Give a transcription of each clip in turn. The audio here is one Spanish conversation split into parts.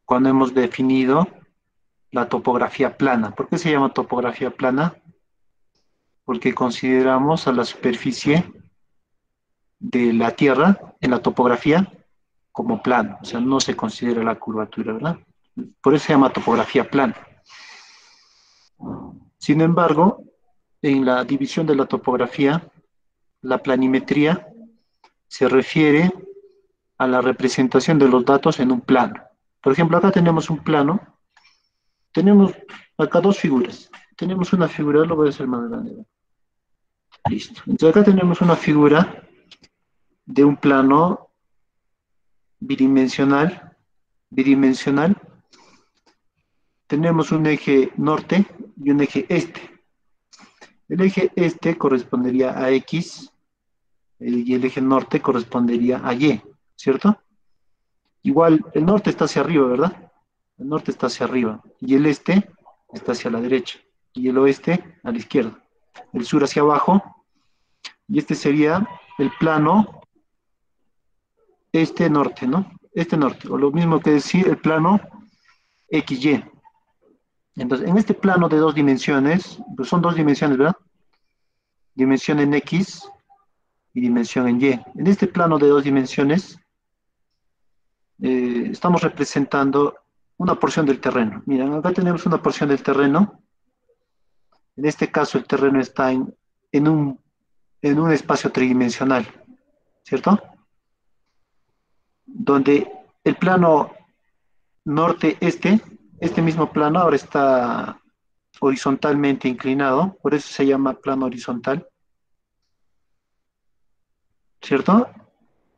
cuando hemos definido la topografía plana. ¿Por qué se llama topografía plana? Porque consideramos a la superficie de la Tierra en la topografía como plano, o sea, no se considera la curvatura, ¿verdad? Por eso se llama topografía plana. Sin embargo, en la división de la topografía, la planimetría se refiere a la representación de los datos en un plano. Por ejemplo, acá tenemos un plano, tenemos acá dos figuras. Tenemos una figura, lo voy a hacer más grande. Listo. Entonces acá tenemos una figura de un plano bidimensional. Tenemos un eje norte y un eje este. El eje este correspondería a X y el eje norte correspondería a Y, ¿cierto? Igual, el norte está hacia arriba, ¿verdad? El norte está hacia arriba y el este está hacia la derecha y el oeste a la izquierda. El sur hacia abajo y este sería el plano este-norte, ¿no? Este-norte, o lo mismo que decir el plano XY. Entonces, en este plano de dos dimensiones, pues son dos dimensiones, ¿verdad? Dimensión en X y dimensión en Y. En este plano de dos dimensiones, estamos representando una porción del terreno. Miren, acá tenemos una porción del terreno. En este caso, el terreno está en en un espacio tridimensional, ¿cierto? Donde el plano norte-este, este mismo plano ahora está horizontalmente inclinado, por eso se llama plano horizontal, ¿cierto?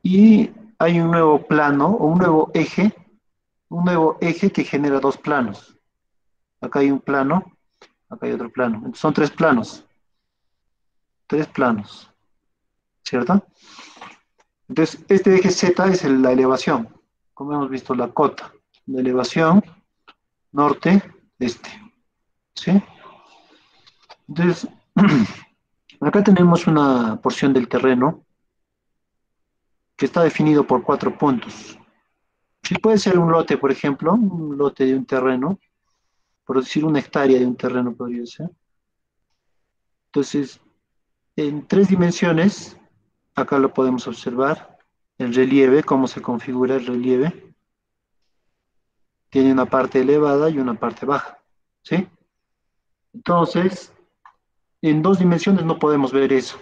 Y hay un nuevo plano o un nuevo eje que genera dos planos. Acá hay un plano, acá hay otro plano. Entonces son tres planos, ¿cierto? Entonces este eje Z es la elevación, como hemos visto la cota, la elevación norte-este, ¿sí? Entonces, acá tenemos una porción del terreno que está definido por cuatro puntos. Sí, puede ser un lote, por ejemplo, un lote de un terreno, por decir una hectárea de un terreno podría ser. Entonces, en tres dimensiones, acá lo podemos observar, el relieve, cómo se configura el relieve, tiene una parte elevada y una parte baja, ¿sí? Entonces, en dos dimensiones no podemos ver eso,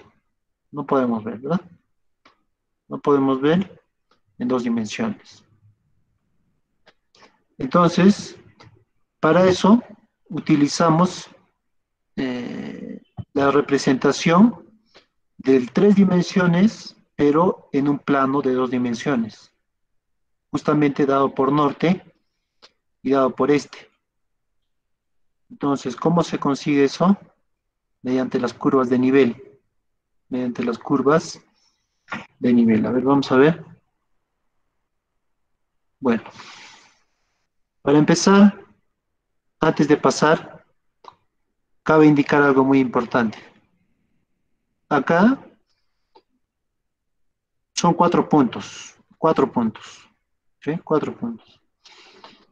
no podemos ver, ¿verdad? No podemos ver en dos dimensiones. Entonces, para eso utilizamos la representación de tres dimensiones, pero en un plano de dos dimensiones, justamente dado por norte y dado por este. Entonces, ¿cómo se consigue eso? Mediante las curvas de nivel, mediante las curvas de nivel. A ver, vamos a ver. Bueno, para empezar, antes de pasar, cabe indicar algo muy importante. Acá son cuatro puntos, ¿sí? Cuatro puntos.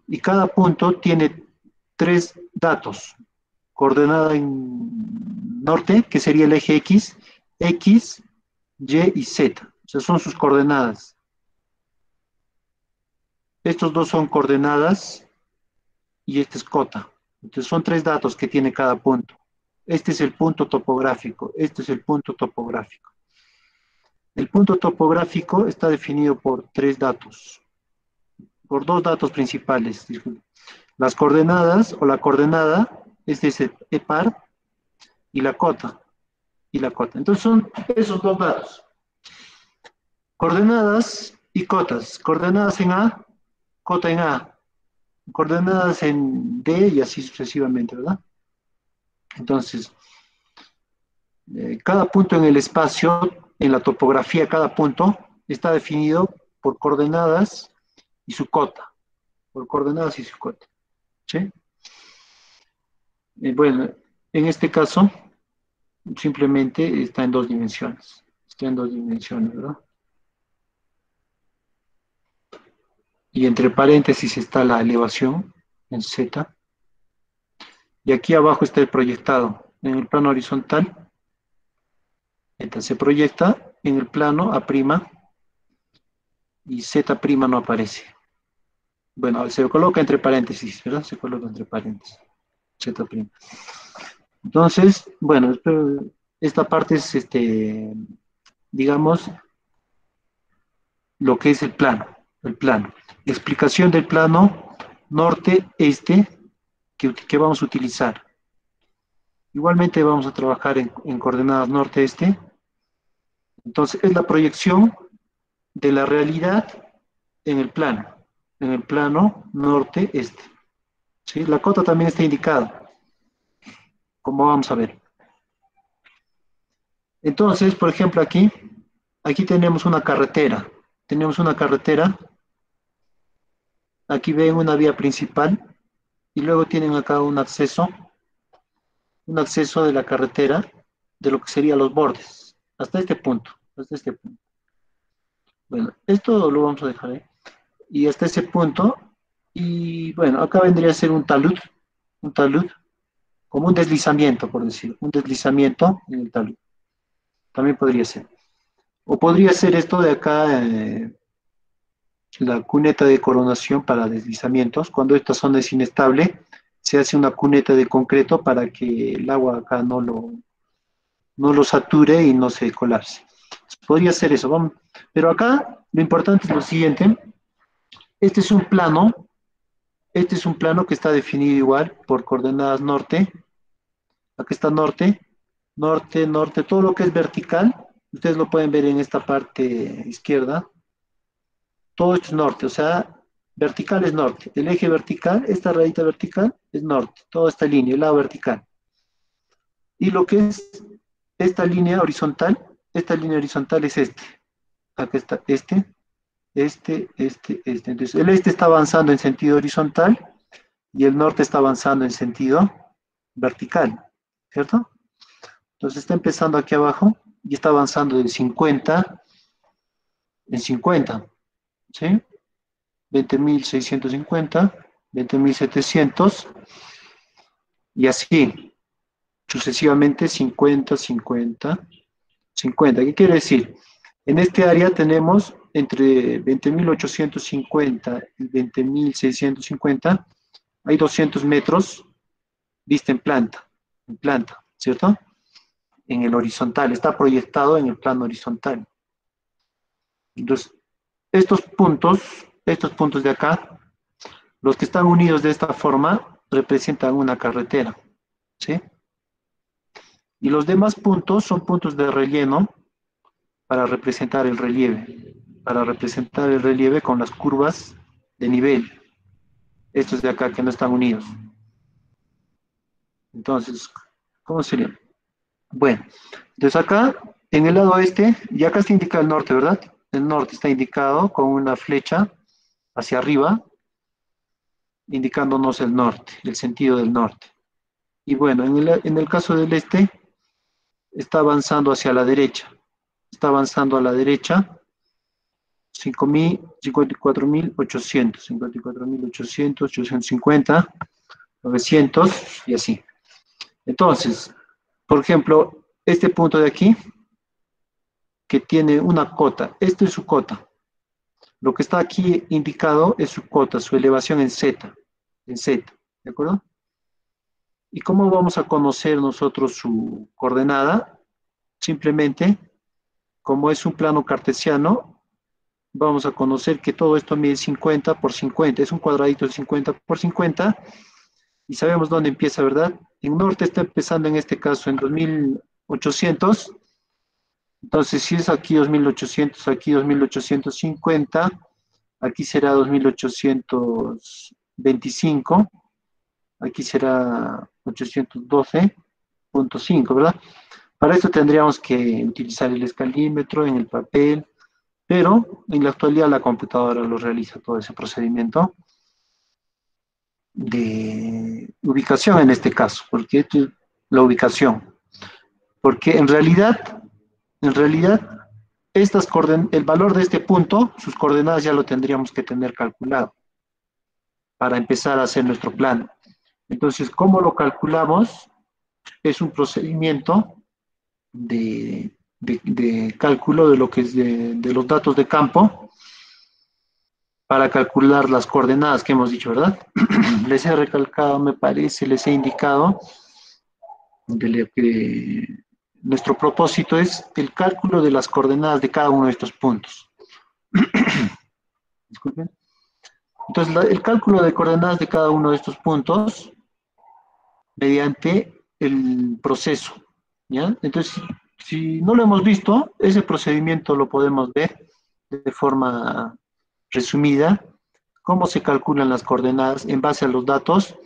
Y cada punto tiene tres datos. Coordenada en norte, que sería el eje X, X, Y y Z. O sea, son sus coordenadas. Estos dos son coordenadas y este es cota. Entonces son tres datos que tiene cada punto. Este es el punto topográfico, este es el punto topográfico. El punto topográfico está definido por tres datos, por dos datos principales. Las coordenadas o la coordenada, este es el par, y la cota. Entonces son esos dos datos. Coordenadas y cotas. Coordenadas en A, cota en A. Coordenadas en D y así sucesivamente, ¿verdad? Entonces, cada punto en el espacio, en la topografía, cada punto está definido por coordenadas y su cota. Por coordenadas y su cota. ¿Sí? Bueno, en este caso, simplemente está en dos dimensiones. Está en dos dimensiones, ¿verdad? y entre paréntesis está la elevación en Z, y aquí abajo está el proyectado en el plano horizontal. Entonces se proyecta en el plano A' y Z' no aparece. Bueno, se coloca entre paréntesis, ¿verdad? Se coloca entre paréntesis, Z'. Entonces, bueno, esta parte es, digamos, lo que es el plano, el plano. Explicación del plano norte-este que vamos a utilizar. Igualmente vamos a trabajar en coordenadas norte-este. Entonces, es la proyección de la realidad en el plano norte-este. ¿Sí? La cota también está indicada, como vamos a ver. Entonces, por ejemplo, aquí tenemos una carretera. Tenemos una carretera. Aquí ven una vía principal y luego tienen acá un acceso de la carretera de lo que serían los bordes, hasta este punto, hasta este punto. Bueno, esto lo vamos a dejar ahí. Y hasta ese punto, y bueno, acá vendría a ser un talud, como un deslizamiento, por decirlo, un deslizamiento en el talud. También podría ser. O podría ser esto de acá, la cuneta de coronación para deslizamientos. Cuando esta zona es inestable, se hace una cuneta de concreto para que el agua acá no lo sature y no se colapse. Podría ser eso, vamos. Pero acá lo importante es lo siguiente. Este es un plano, este es un plano que está definido igual por coordenadas norte. Aquí está norte, norte, norte, todo lo que es vertical. Ustedes lo pueden ver en esta parte izquierda. Todo esto es norte, o sea, vertical es norte. El eje vertical, esta rayita vertical es norte, toda esta línea, el lado vertical. Y lo que es esta línea horizontal es este. Acá está este. Entonces, el este está avanzando en sentido horizontal y el norte está avanzando en sentido vertical, ¿cierto? Entonces está empezando aquí abajo y está avanzando de 50 en 50, ¿sí? 20.650, 20.700 y así sucesivamente 50, 50, 50. ¿Qué quiere decir? En este área tenemos entre 20.850 y 20.650, hay 200 metros vista en planta, ¿cierto? En el horizontal, está proyectado en el plano horizontal. Entonces, estos puntos de acá, los que están unidos de esta forma, representan una carretera, ¿sí? Y los demás puntos son puntos de relleno para representar el relieve con las curvas de nivel, estos de acá que no están unidos. Entonces, ¿cómo sería? Bueno, entonces acá, en el lado este, y acá está indicado el norte, ¿verdad? El norte está indicado con una flecha hacia arriba, indicándonos el norte, el sentido del norte. Y bueno, en el caso del este, está avanzando hacia la derecha. Está avanzando a la derecha, 54.800, 54.800, 850, 900 y así. Entonces, por ejemplo, este punto de aquí, que tiene una cota, esto es su cota. Lo que está aquí indicado es su cota, su elevación en Z, ¿de acuerdo? ¿Y cómo vamos a conocer nosotros su coordenada? Simplemente, como es un plano cartesiano, vamos a conocer que todo esto mide 50 por 50, es un cuadradito de 50 por 50, y sabemos dónde empieza, ¿verdad? En norte está empezando en este caso en 2800, entonces si es aquí 2800, aquí 2850, aquí será 2825, aquí será 812.5, ¿verdad? Para esto tendríamos que utilizar el escalímetro en el papel, pero en la actualidad la computadora lo realiza todo ese procedimiento de ubicación en este caso, porque esto es la ubicación. Porque en realidad el valor de este punto, sus coordenadas ya lo tendríamos que tener calculado para empezar a hacer nuestro plano. Entonces, ¿cómo lo calculamos? Es un procedimiento de cálculo de lo que es de los datos de campo para calcular las coordenadas que hemos dicho, ¿verdad? Les he recalcado, me parece, les he indicado que nuestro propósito es el cálculo de las coordenadas de cada uno de estos puntos. Disculpen. Entonces, el cálculo de coordenadas de cada uno de estos puntos mediante el proceso, ¿ya? Entonces, si no lo hemos visto, ese procedimiento lo podemos ver de forma resumida, cómo se calculan las coordenadas en base a los datos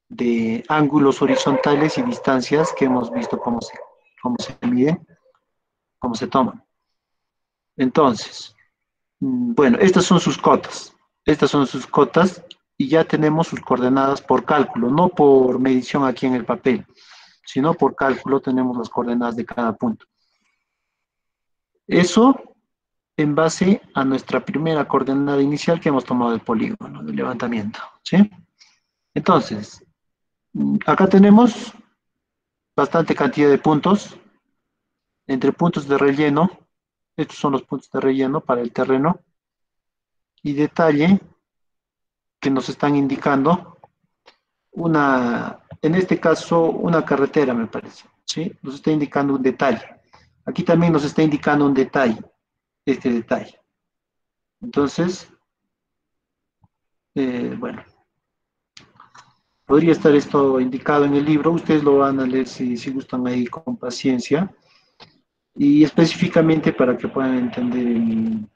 de ángulos horizontales y distancias que hemos visto cómo se miden, cómo se toman. Entonces, bueno, estas son sus cotas. Estas son sus cotas y ya tenemos sus coordenadas por cálculo, no por medición aquí en el papel, sino por cálculo tenemos las coordenadas de cada punto. Eso en base a nuestra primera coordenada inicial que hemos tomado del polígono, del levantamiento, ¿sí? Entonces, acá tenemos bastante cantidad de puntos, entre puntos de relleno, estos son los puntos de relleno para el terreno, y detalle que nos están indicando en este caso, una carretera, me parece, ¿sí? Nos está indicando un detalle. Aquí también nos está indicando un detalle, este detalle. Entonces, bueno, podría estar esto indicado en el libro, ustedes lo van a leer si gustan ahí con paciencia, y específicamente para que puedan entender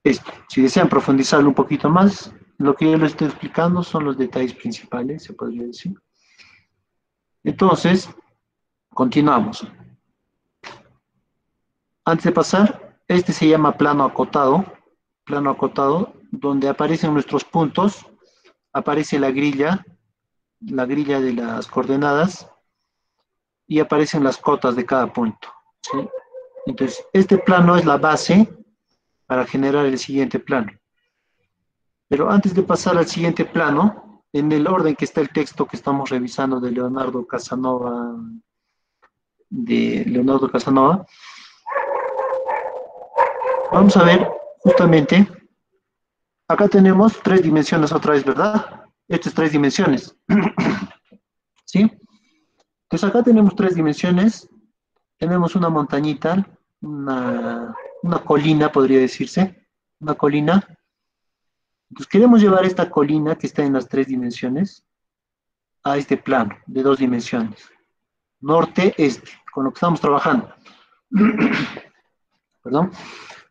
esto. Si desean profundizarlo un poquito más, lo que yo les estoy explicando son los detalles principales, se podría decir. Entonces, continuamos. Antes de pasar, este se llama plano acotado, donde aparecen nuestros puntos, aparece la grilla de las coordenadas, y aparecen las cotas de cada punto, ¿sí? Entonces, este plano es la base para generar el siguiente plano. Pero antes de pasar al siguiente plano, en el orden que está el texto que estamos revisando de Leonardo Casanova, vamos a ver justamente, acá tenemos tres dimensiones otra vez, ¿verdad? Estas tres dimensiones, ¿sí? Entonces acá tenemos tres dimensiones, tenemos una montañita, una colina podría decirse, una colina. Entonces queremos llevar esta colina que está en las tres dimensiones a este plano de dos dimensiones, norte-este, con lo que estamos trabajando. Perdón.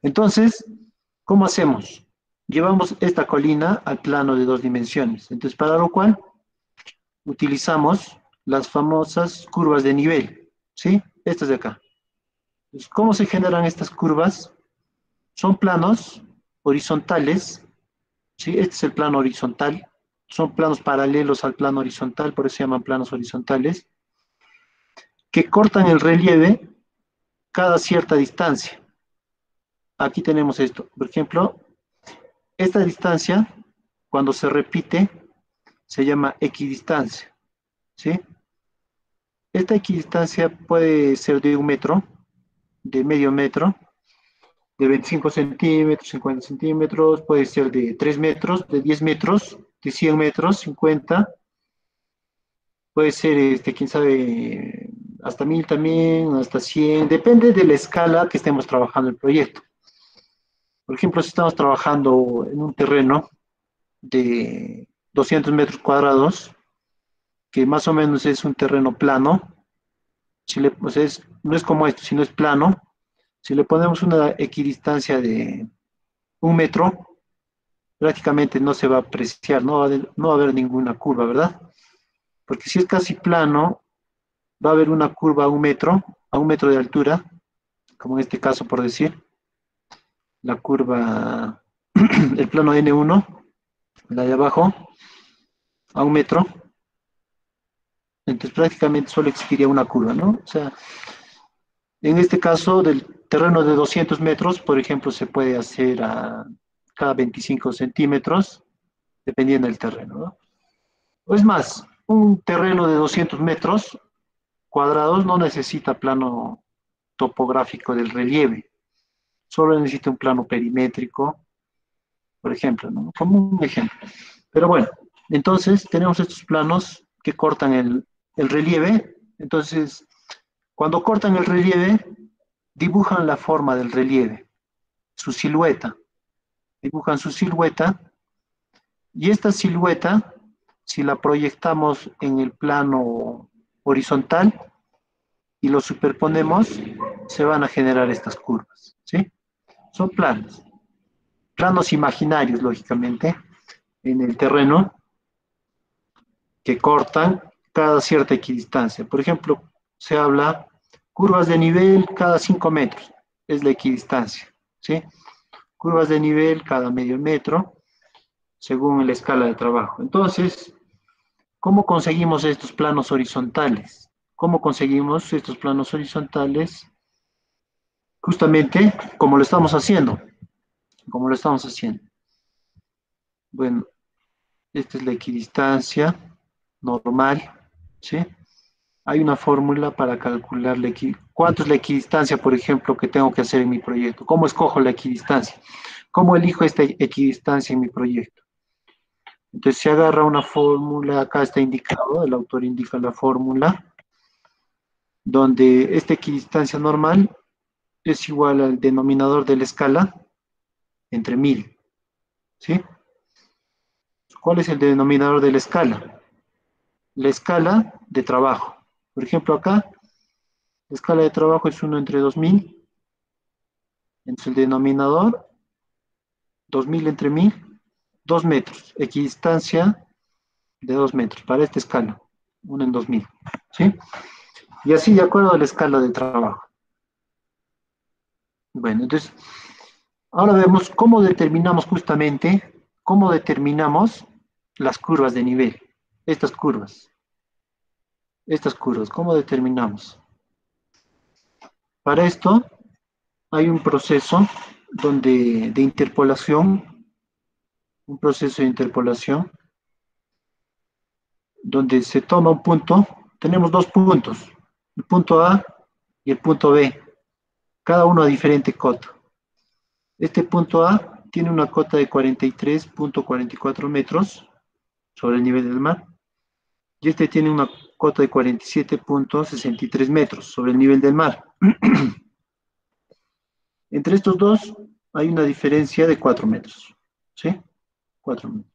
Entonces, ¿cómo hacemos? Llevamos esta colina al plano de dos dimensiones. Entonces, para lo cual, utilizamos las famosas curvas de nivel, ¿sí? Estas de acá. Entonces, ¿cómo se generan estas curvas? Son planos horizontales, ¿sí? Este es el plano horizontal. Son planos paralelos al plano horizontal, por eso se llaman planos horizontales, que cortan el relieve cada cierta distancia. Aquí tenemos esto. Por ejemplo, esta distancia, cuando se repite, se llama equidistancia, ¿sí? Esta equidistancia puede ser de 1 metro, de medio metro, de 25 centímetros, 50 centímetros, puede ser de 3 metros, de 10 metros, de 100 metros, 50, puede ser, quién sabe, hasta 1000 también, hasta 100, depende de la escala que estemos trabajando el proyecto. Por ejemplo, si estamos trabajando en un terreno de 200 metros cuadrados, que más o menos es un terreno plano, o sea, no es como esto, sino es plano. Si le ponemos una equidistancia de 1 metro, prácticamente no se va a apreciar, no va a haber ninguna curva, ¿verdad? Porque si es casi plano, va a haber una curva a 1 metro de altura, como en este caso por decir, la curva, el plano N1, la de abajo, a 1 metro, entonces prácticamente solo existiría una curva, ¿no? O sea, En este caso, del terreno de 200 metros, por ejemplo, se puede hacer a cada 25 centímetros, dependiendo del terreno, ¿no? O es más, un terreno de 200 metros cuadrados no necesita plano topográfico del relieve, solo necesita un plano perimétrico, por ejemplo, ¿no? Como un ejemplo. Pero bueno, entonces tenemos estos planos que cortan el relieve. Entonces, cuando cortan el relieve, dibujan la forma del relieve, su silueta, dibujan su silueta, y esta silueta, si la proyectamos en el plano horizontal y lo superponemos, se van a generar estas curvas, ¿sí? Son planos, planos imaginarios, lógicamente, en el terreno que cortan cada cierta equidistancia. Por ejemplo, se habla curvas de nivel cada 5 metros, es la equidistancia, ¿sí? Curvas de nivel cada medio metro, según la escala de trabajo. Entonces, ¿cómo conseguimos estos planos horizontales? ¿Cómo conseguimos estos planos horizontales? Justamente como lo estamos haciendo, como lo estamos haciendo. Bueno, esta es la equidistancia normal, ¿sí? Hay una fórmula para calcular cuánto es la equidistancia, por ejemplo, que tengo que hacer en mi proyecto. ¿Cómo escojo la equidistancia? ¿Cómo elijo esta equidistancia en mi proyecto? Entonces se agarra una fórmula, acá está indicado, el autor indica la fórmula, donde esta equidistancia normal es igual al denominador de la escala entre 1000, ¿sí? ¿Cuál es el denominador de la escala? La escala de trabajo. Por ejemplo, acá, la escala de trabajo es 1 entre 2000, entonces el denominador, 2000 entre 1000, 2 metros, equidistancia de 2 metros para esta escala, 1 en 2000, ¿sí? Y así de acuerdo a la escala de trabajo. Bueno, entonces, ahora vemos cómo determinamos las curvas de nivel, estas curvas, ¿cómo determinamos? Para esto hay un proceso de interpolación, un proceso de interpolación, donde se toma un punto, tenemos dos puntos, el punto A y el punto B, cada uno a diferente cota. Este punto A tiene una cota de 43.44 metros sobre el nivel del mar, y este tiene una cota de 47.63 metros sobre el nivel del mar. Entre estos dos hay una diferencia de 4 metros, ¿sí? 4 metros.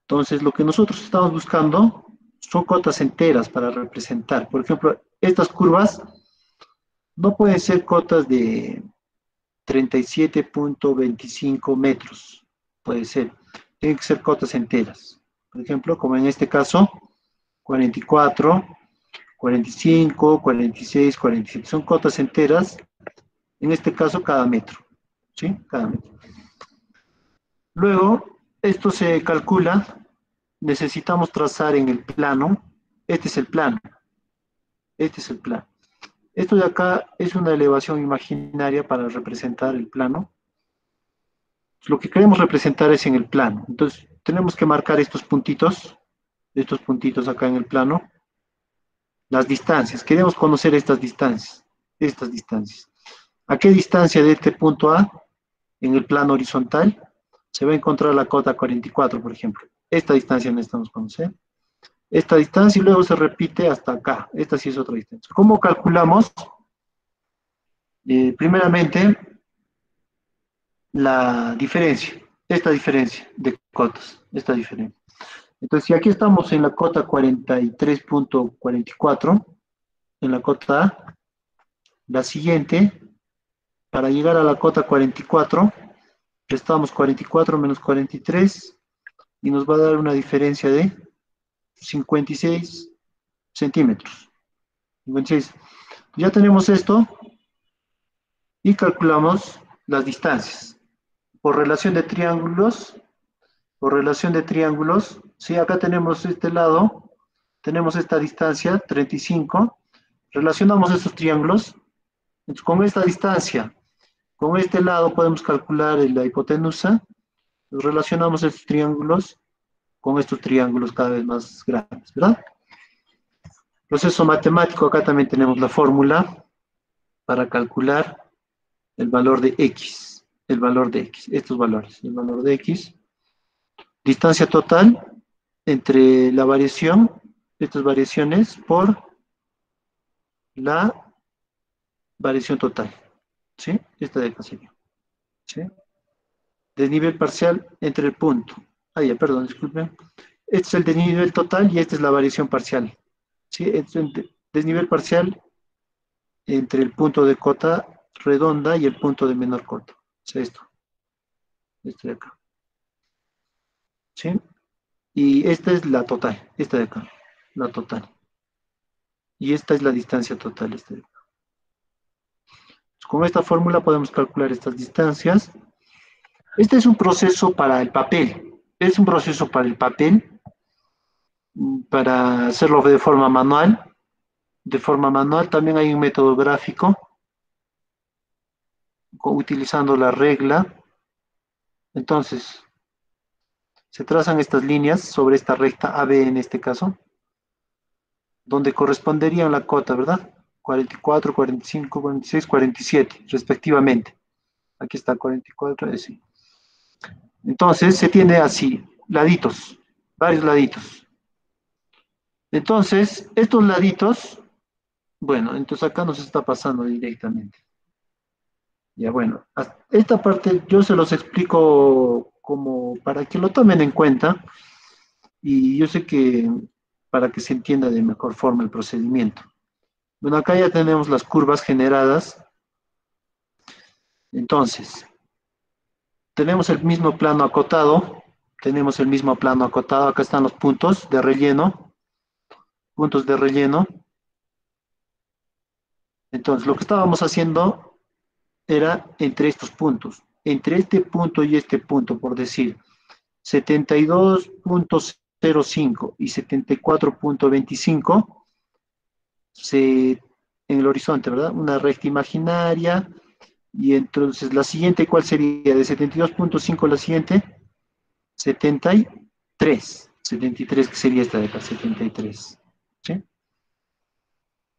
Entonces, lo que nosotros estamos buscando son cotas enteras para representar. Por ejemplo, estas curvas no pueden ser cotas de 37.25 metros, puede ser. Tienen que ser cotas enteras. Por ejemplo, como en este caso, 44, 45, 46, 47. Son cotas enteras, en este caso cada metro, ¿sí? Cada metro. Luego, esto se calcula, necesitamos trazar en el plano, este es el plano, este es el plano. Esto de acá es una elevación imaginaria para representar el plano. Lo que queremos representar es en el plano. Entonces, tenemos que marcar estos puntitos acá en el plano, las distancias. Queremos conocer estas distancias, estas distancias. ¿A qué distancia de este punto A en el plano horizontal se va a encontrar la cota 44, por ejemplo? Esta distancia necesitamos conocer. Esta distancia y luego se repite hasta acá. Esta sí es otra distancia. ¿Cómo calculamos? Primeramente, la diferencia, esta diferencia de cotas, esta diferencia. Entonces, si aquí estamos en la cota 43.44, en la cota A, la siguiente, para llegar a la cota 44, restamos 44 menos 43 y nos va a dar una diferencia de 56 centímetros. 56. Ya tenemos esto y calculamos las distancias. Por relación de triángulos, sí, acá tenemos este lado, tenemos esta distancia, 35, relacionamos estos triángulos, Entonces, con esta distancia, con este lado podemos calcular la hipotenusa, relacionamos estos triángulos con estos triángulos cada vez más grandes, ¿verdad? Proceso matemático, acá también tenemos la fórmula para calcular el valor de X, estos valores, el valor de X, distancia total entre la variación, estas variaciones por la variación total, ¿sí? Esta de acá sería, ¿sí? Desnivel parcial entre el punto. Ah, ya, perdón, disculpen. Este es el desnivel total y esta es la variación parcial, ¿sí? Este es el desnivel parcial entre el punto de cota redonda y el punto de menor cota. O sea, esto de acá, ¿sí? Y esta es la total, esta de acá, la total. Y esta es la distancia total, esta de acá. Con esta fórmula podemos calcular estas distancias. Este es un proceso para el papel. Es un proceso para el papel, para hacerlo de forma manual. De forma manual también hay un método gráfico utilizando la regla. Entonces, se trazan estas líneas sobre esta recta AB en este caso, donde corresponderían la cota, ¿verdad? 44, 45, 46, 47, respectivamente. Aquí está 44, sí. Entonces, se tiene así, laditos, varios laditos. Entonces, estos laditos, bueno, entonces acá nos está pasando directamente. Ya bueno, esta parte yo se los explico como para que lo tomen en cuenta y yo sé que para que se entienda de mejor forma el procedimiento. Bueno, acá ya tenemos las curvas generadas. Entonces, tenemos el mismo plano acotado, acá están los puntos de relleno. Entonces, lo que estábamos haciendo era entre estos puntos, entre este punto y este punto, por decir, 72.05 y 74.25, en el horizonte, ¿verdad? Una recta imaginaria, y entonces la siguiente, ¿cuál sería? De 72.5 la siguiente, 73, que sería esta de acá, 73, ¿sí?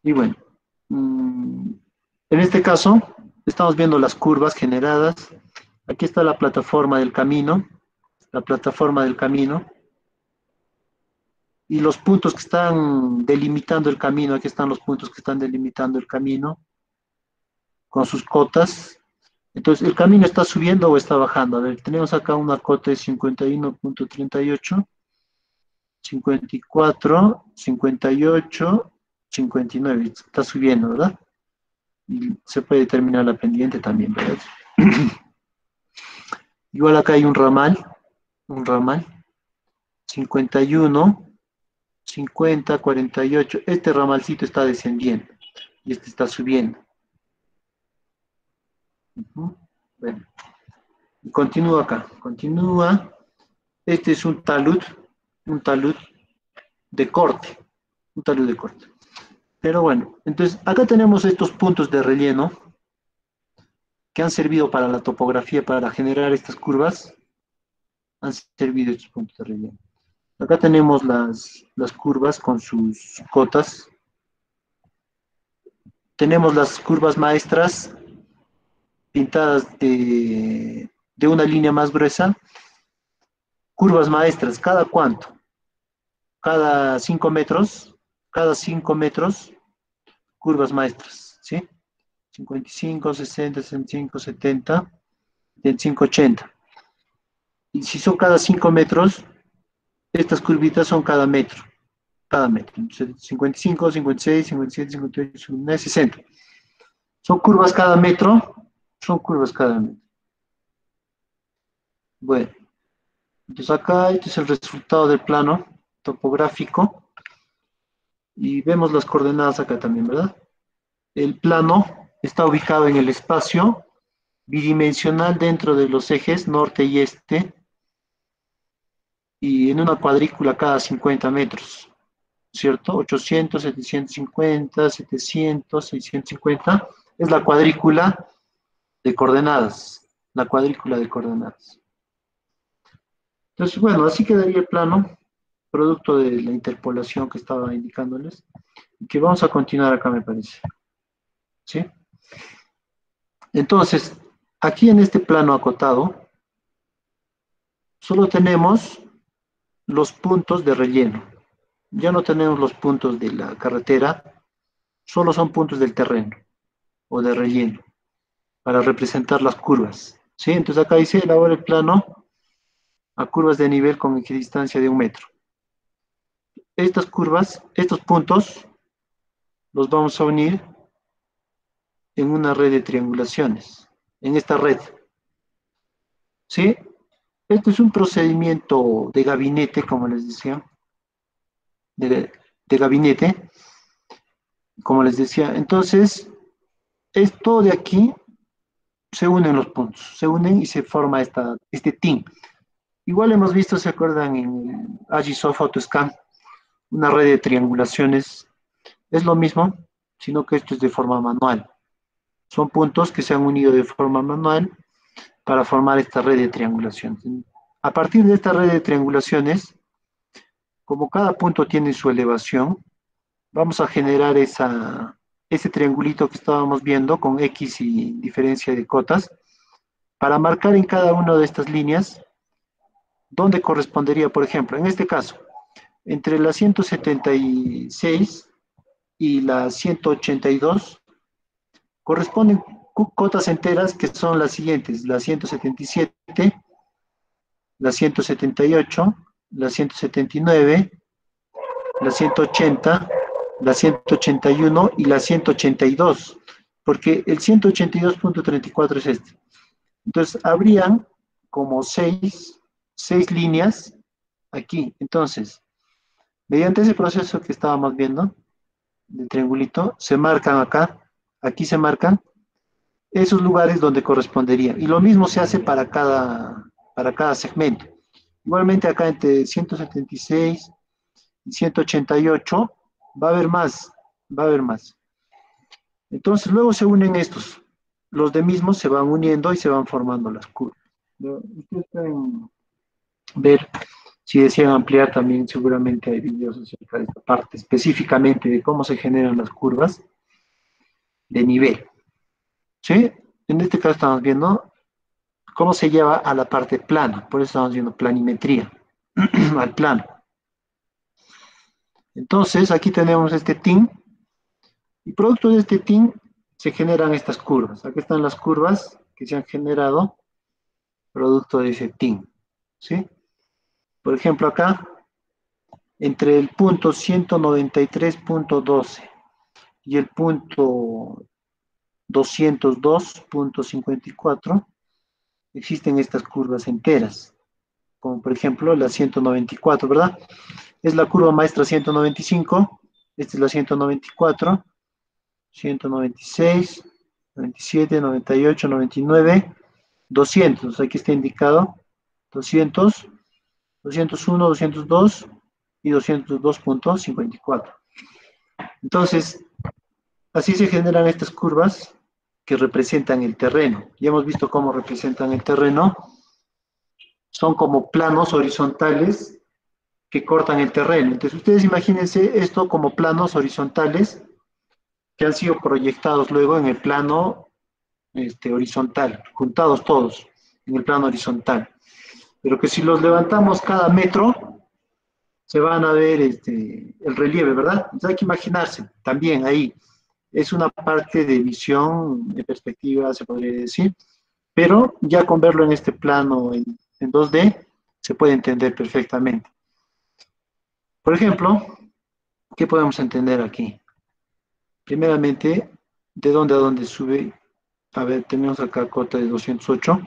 Y bueno, en este caso, estamos viendo las curvas generadas. Aquí está la plataforma del camino, y los puntos que están delimitando el camino, aquí están los puntos que están delimitando el camino con sus cotas. Entonces, ¿el camino está subiendo o está bajando? A ver, tenemos acá una cota de 51.38, 54, 58, 59, está subiendo, ¿verdad? Y se puede determinar la pendiente también, ¿verdad? Igual acá hay un ramal, 51, 50, 48, este ramalcito está descendiendo y este está subiendo. Bueno, y continúa acá, continúa. Este es un talud de corte, un talud de corte. Pero bueno, entonces acá tenemos estos puntos de relleno que han servido para la topografía, para generar estas curvas, han servido estos puntos de relleno. Acá tenemos las curvas con sus cotas. Tenemos las curvas maestras pintadas de una línea más gruesa. Curvas maestras, ¿cada cuánto? Cada 5 metros, curvas maestras, ¿sí? 55, 60, 65, 70, 75, 80. Y si son cada 5 metros, estas curvitas son cada metro. Entonces, 55, 56, 57, 58, 59, 60. Son curvas cada metro, son curvas cada metro. Bueno, entonces acá este es el resultado del plano topográfico y vemos las coordenadas acá también, ¿verdad? El plano está ubicado en el espacio bidimensional dentro de los ejes norte y este y en una cuadrícula cada 50 metros, ¿cierto? 800, 750, 700, 650 Es la cuadrícula de coordenadas. La cuadrícula de coordenadas. Entonces, bueno, así quedaría el plano, producto de la interpolación que estaba indicándoles. Y que vamos a continuar acá, me parece. ¿Sí? Entonces, aquí en este plano acotado, solo tenemos los puntos de relleno. Ya no tenemos los puntos de la carretera, solo son puntos del terreno o de relleno para representar las curvas. ¿Sí? Entonces acá dice, elabora el plano a curvas de nivel con equidistancia de 1 metro. Estas curvas, estos puntos, los vamos a unir en una red de triangulaciones, en esta red. ¿Sí? Este es un procedimiento de gabinete, como les decía, de gabinete, como les decía. Entonces, esto de aquí se unen los puntos, se unen y se forma este team. Igual hemos visto, ¿se acuerdan? En Agisoft AutoScan, una red de triangulaciones. Es lo mismo, sino que esto es de forma manual. Son puntos que se han unido de forma manual para formar esta red de triangulaciones. A partir de esta red de triangulaciones, como cada punto tiene su elevación, vamos a generar ese triangulito que estábamos viendo con X y diferencia de cotas, para marcar en cada una de estas líneas dónde correspondería, por ejemplo, en este caso, entre la 176 y la 182 corresponden cotas enteras que son las siguientes: la 177, la 178, la 179, la 180, la 181 y la 182, porque el 182.34 es este. Entonces, habrían como seis líneas aquí. Entonces, mediante ese proceso que estábamos viendo, del triangulito, se marcan acá, aquí se marcan esos lugares donde correspondería. Y lo mismo se hace para cada segmento. Igualmente acá entre 176 y 188 va a haber más, va a haber más. Entonces luego se unen estos. Los de mismos se van uniendo y se van formando las curvas. Ustedes pueden ver, si desean ampliar también, seguramente hay videos acerca de esta parte, específicamente de cómo se generan las curvas de nivel. ¿Sí? En este caso estamos viendo cómo se lleva a la parte plana, por eso estamos viendo planimetría, al plano. Entonces, aquí tenemos este team, y producto de este team se generan estas curvas. Aquí están las curvas que se han generado producto de ese team. ¿Sí? Por ejemplo, acá, entre el punto 193.12 y el punto 202.54 existen estas curvas enteras, como por ejemplo la 194, ¿verdad? Es la curva maestra 195, esta es la 194, 196, 97, 98, 99, 200, aquí está indicado 200, 201, 202 y 202.54. Entonces, así se generan estas curvas que representan el terreno. Ya hemos visto cómo representan el terreno. Son como planos horizontales que cortan el terreno. Entonces, ustedes imagínense esto como planos horizontales que han sido proyectados luego en el plano horizontal, juntados todos en el plano horizontal. Pero que si los levantamos cada metro, se van a ver el relieve, ¿verdad? Entonces hay que imaginarse también ahí. Es una parte de visión, de perspectiva, se podría decir, pero ya con verlo en este plano en 2D, se puede entender perfectamente. Por ejemplo, ¿qué podemos entender aquí? Primeramente, ¿de dónde a dónde sube? A ver, tenemos acá cota de 208,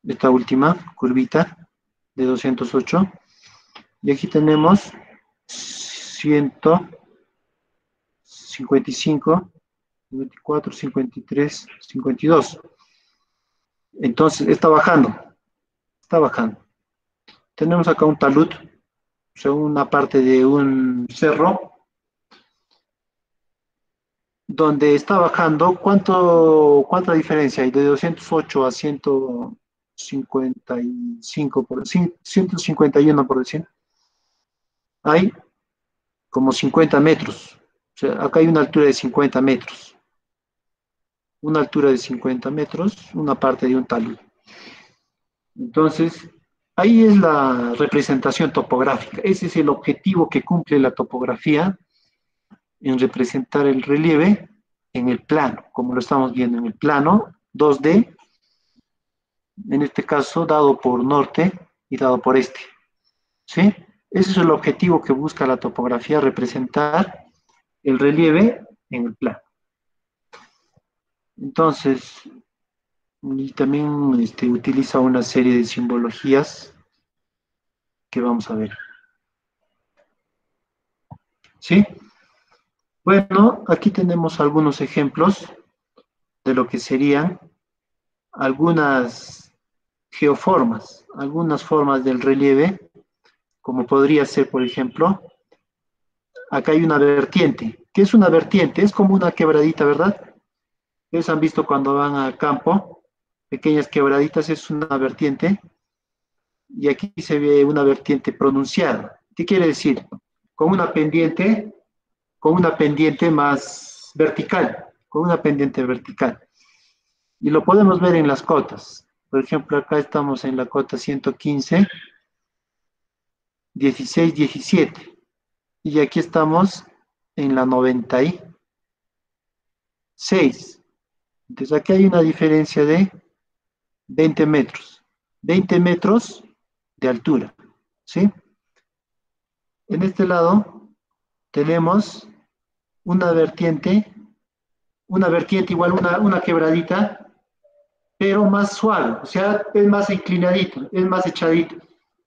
esta última curvita de 208, y aquí tenemos 155, 54, 53, 52. Entonces, está bajando, está bajando. Tenemos acá un talud, o sea, una parte de un cerro, donde está bajando, ¿cuánta diferencia hay? De 208 a 155, 151 por decir. Hay como 50 metros. O sea, acá hay una altura de 50 metros. Una altura de 50 metros, una parte de un talud. Entonces, ahí es la representación topográfica. Ese es el objetivo que cumple la topografía en representar el relieve en el plano, como lo estamos viendo en el plano 2D, en este caso dado por norte y dado por este. ¿Sí? Ese es el objetivo que busca la topografía, representar el relieve en el plano. Entonces, y también utiliza una serie de simbologías que vamos a ver. ¿Sí? Bueno, aquí tenemos algunos ejemplos de lo que serían algunas geoformas, algunas formas del relieve, como podría ser, por ejemplo, acá hay una vertiente. ¿Qué es una vertiente? Es como una quebradita, ¿verdad? Ustedes han visto cuando van al campo, pequeñas quebraditas, es una vertiente, y aquí se ve una vertiente pronunciada. ¿Qué quiere decir? Con con una pendiente más vertical, con una pendiente vertical. Y lo podemos ver en las cotas. Por ejemplo, acá estamos en la cota 115, 16, 17. Y aquí estamos en la 96. Entonces aquí hay una diferencia de 20 metros. 20 metros de altura. ¿Sí? En este lado tenemos una vertiente igual, una quebradita, pero más suave, o sea, es más inclinadito, es más echadito,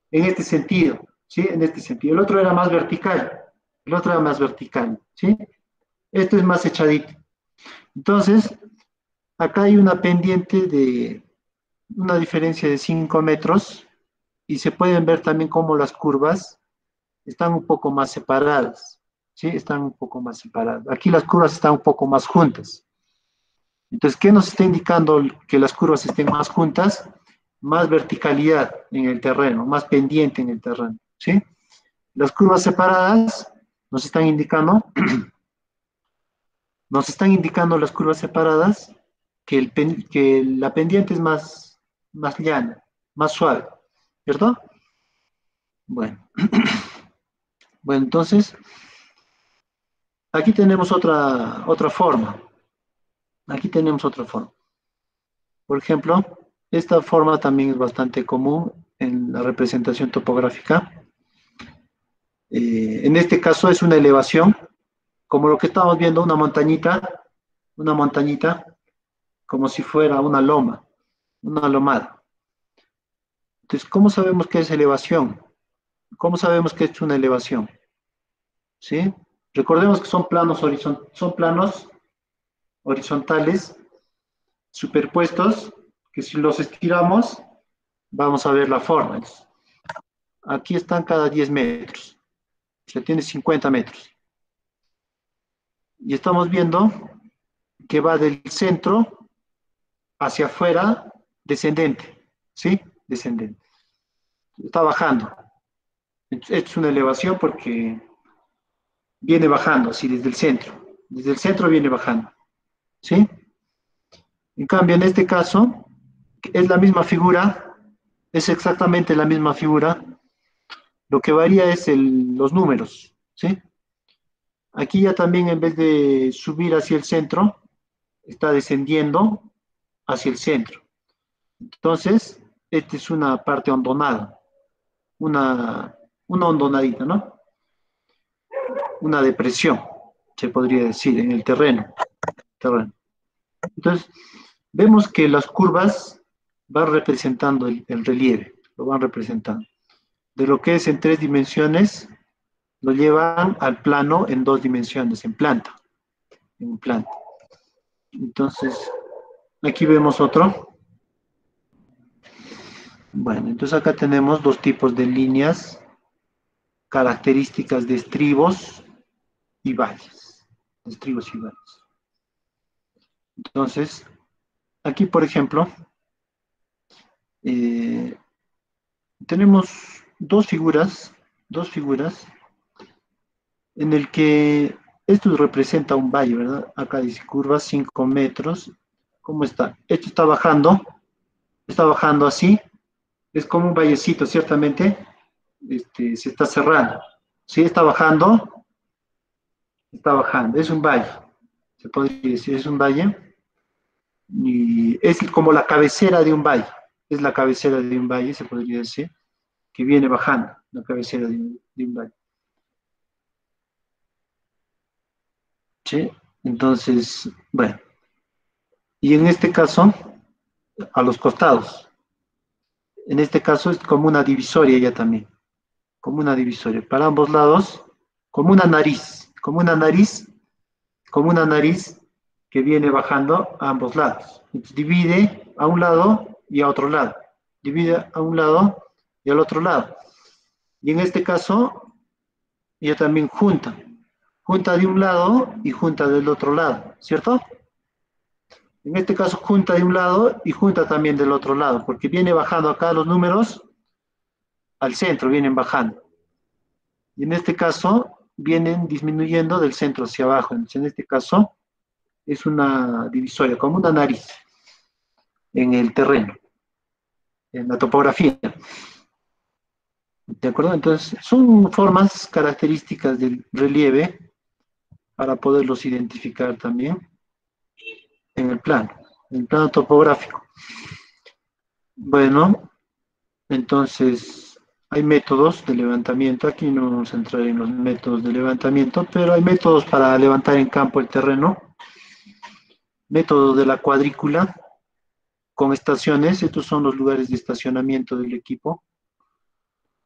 en este sentido, ¿sí? En este sentido. El otro era más vertical, el otro era más vertical, ¿sí? Esto es más echadito. Entonces, acá hay una pendiente de una diferencia de 5 metros y se pueden ver también cómo las curvas están un poco más separadas, ¿sí? Están un poco más separadas. Aquí las curvas están un poco más juntas. Entonces, ¿qué nos está indicando que las curvas estén más juntas? Más verticalidad en el terreno, más pendiente en el terreno, ¿sí? Las curvas separadas nos están indicando, las curvas separadas que la pendiente es más llana, más suave, ¿cierto? Bueno, bueno, entonces, aquí tenemos otra forma. Aquí tenemos otra forma. Por ejemplo, esta forma también es bastante común en la representación topográfica. En este caso es una elevación, como lo que estamos viendo, una montañita, como si fuera una lomada. Entonces, ¿cómo sabemos que es elevación? ¿Cómo sabemos que es una elevación? ¿Sí? Recordemos que son planos horizontales superpuestos, que si los estiramos, vamos a ver la forma. Entonces, aquí están cada 10 metros, o sea, tiene 50 metros. Y estamos viendo que va del centro hacia afuera, descendente, ¿sí? Descendente. Está bajando. Esto es una elevación porque viene bajando, así desde el centro. Desde el centro viene bajando, ¿sí? En cambio, en este caso, es la misma figura, es exactamente la misma figura, lo que varía es los números, ¿sí? Aquí ya también en vez de subir hacia el centro, está descendiendo hacia el centro. Entonces, esta es una parte hondonada, una hondonadita, ¿no? Una depresión, se podría decir, en el terreno. Entonces, vemos que las curvas van representando el relieve, lo van representando. De lo que es en 3 dimensiones, lo llevan al plano en 2 dimensiones, en planta. Entonces, aquí vemos otro. Bueno, entonces acá tenemos dos tipos de líneas, características de estribos y valles. Estribos y valles. Entonces, aquí, por ejemplo, eh, tenemos dos figuras en el que esto representa un valle, ¿verdad? Acá dice curva 5 metros. ¿Cómo está? Esto está bajando así, es como un vallecito, ciertamente, se está cerrando. Sí, está bajando, es un valle, se podría decir, es un valle, y es como la cabecera de un valle, es la cabecera de un valle, se podría decir, que viene bajando, la cabecera de un valle. ¿Sí? Entonces, bueno, y en este caso, a los costados, en este caso es como una divisoria ya también, como una divisoria, para ambos lados, como una nariz, como una nariz que viene bajando a ambos lados. Entonces, divide a un lado y a otro lado, divide a un lado y al otro lado. Y en este caso, ya también junta de un lado y junta del otro lado, ¿cierto? En este caso junta de un lado y junta también del otro lado, porque viene bajando acá los números al centro, vienen bajando. Y en este caso vienen disminuyendo del centro hacia abajo. Entonces, en este caso es una divisoria, como una nariz en el terreno, en la topografía. ¿De acuerdo? Entonces, son formas características del relieve para poderlos identificar también en el plano topográfico. Bueno, entonces hay métodos de levantamiento. Aquí no vamos a entrar en los métodos de levantamiento, pero hay métodos para levantar en campo el terreno. Método de la cuadrícula con estaciones. Estos son los lugares de estacionamiento del equipo.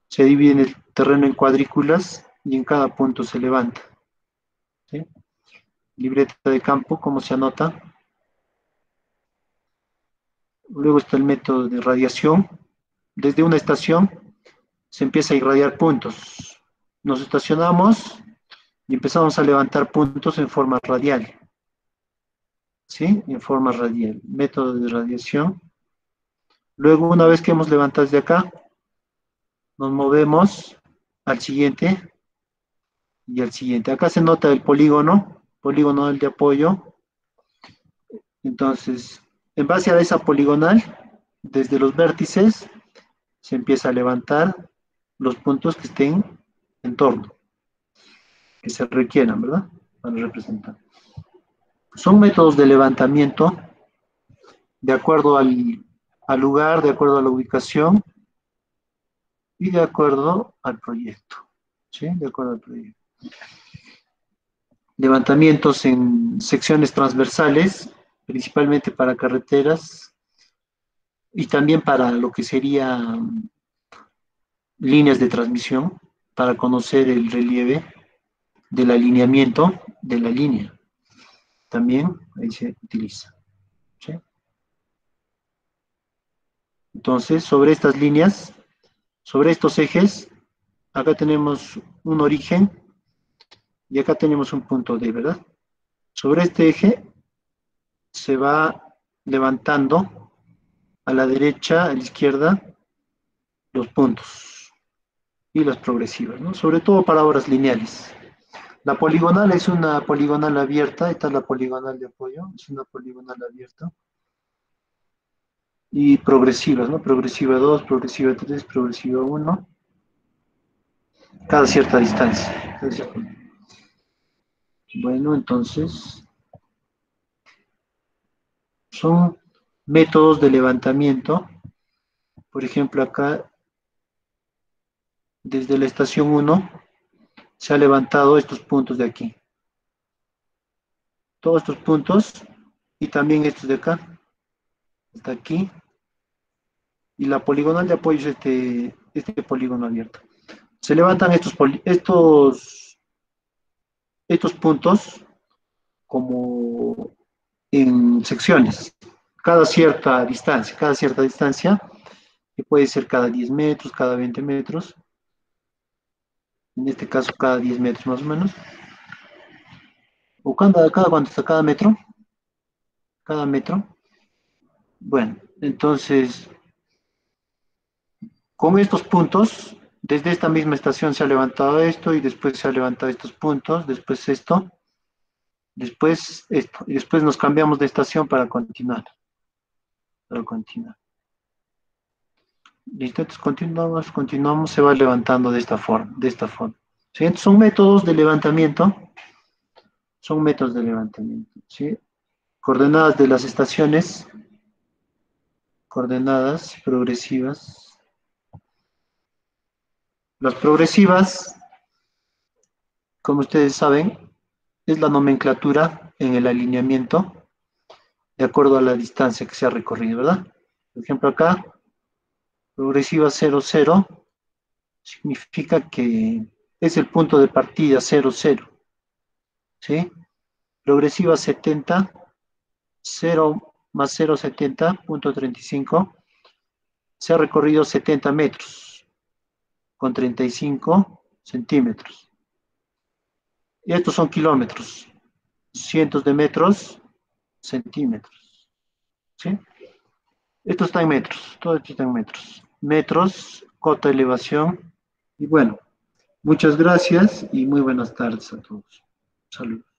Se divide el terreno en cuadrículas y en cada punto se levanta. ¿Sí? Libreta de campo, cómo se anota. Luego está el método de radiación. Desde una estación se empieza a irradiar puntos. Nos estacionamos y empezamos a levantar puntos en forma radial. ¿Sí? En forma radial. Método de radiación. Luego, una vez que hemos levantado desde acá, nos movemos al siguiente y al siguiente. Acá se nota el polígono del de apoyo. Entonces, en base a esa poligonal, desde los vértices, se empieza a levantar los puntos que estén en torno, que se requieran, ¿verdad? Para representar. Son métodos de levantamiento de acuerdo al lugar, de acuerdo a la ubicación y de acuerdo al proyecto. ¿Sí? De acuerdo al proyecto. Levantamientos en secciones transversales, principalmente para carreteras y también para lo que serían líneas de transmisión, para conocer el relieve del alineamiento de la línea. También ahí se utiliza. ¿Sí? Entonces, sobre estas líneas, sobre estos ejes, acá tenemos un origen y acá tenemos un punto D, ¿verdad? Sobre este eje se va levantando a la derecha, a la izquierda, los puntos y las progresivas, ¿no? Sobre todo para obras lineales. La poligonal es una poligonal abierta, esta es la poligonal de apoyo, es una poligonal abierta. Y progresivas, ¿no? Progresiva 2, progresiva 3, progresiva 1, cada cierta distancia. Bueno, entonces son métodos de levantamiento. Por ejemplo, acá desde la estación 1 se ha levantado estos puntos de aquí. Todos estos puntos y también estos de acá. Hasta aquí. Y la poligonal de apoyo es este polígono abierto. Se levantan estos puntos como en secciones, cada cierta distancia, que puede ser cada 10 metros, cada 20 metros, en este caso cada 10 metros más o menos, o cada cuánto está cada metro, cada metro. Bueno, entonces, con estos puntos, desde esta misma estación se ha levantado esto y después se ha levantado estos puntos, después esto, y después nos cambiamos de estación para continuar. Listo, entonces continuamos, se va levantando de esta forma. ¿Sí? Entonces son métodos de levantamiento, ¿sí? Coordenadas de las estaciones, coordenadas progresivas. Las progresivas, como ustedes saben, es la nomenclatura en el alineamiento de acuerdo a la distancia que se ha recorrido, ¿verdad? Por ejemplo, acá, progresiva 0, 0, significa que es el punto de partida 0, 0, ¿sí? Progresiva 70, 0 más 0,70, punto 35, se ha recorrido 70 metros con 35 centímetros. Y estos son kilómetros, cientos de metros, centímetros, ¿sí? Esto está en metros, todo esto está en metros. Metros, cota de elevación. Y bueno, muchas gracias y muy buenas tardes a todos. Saludos.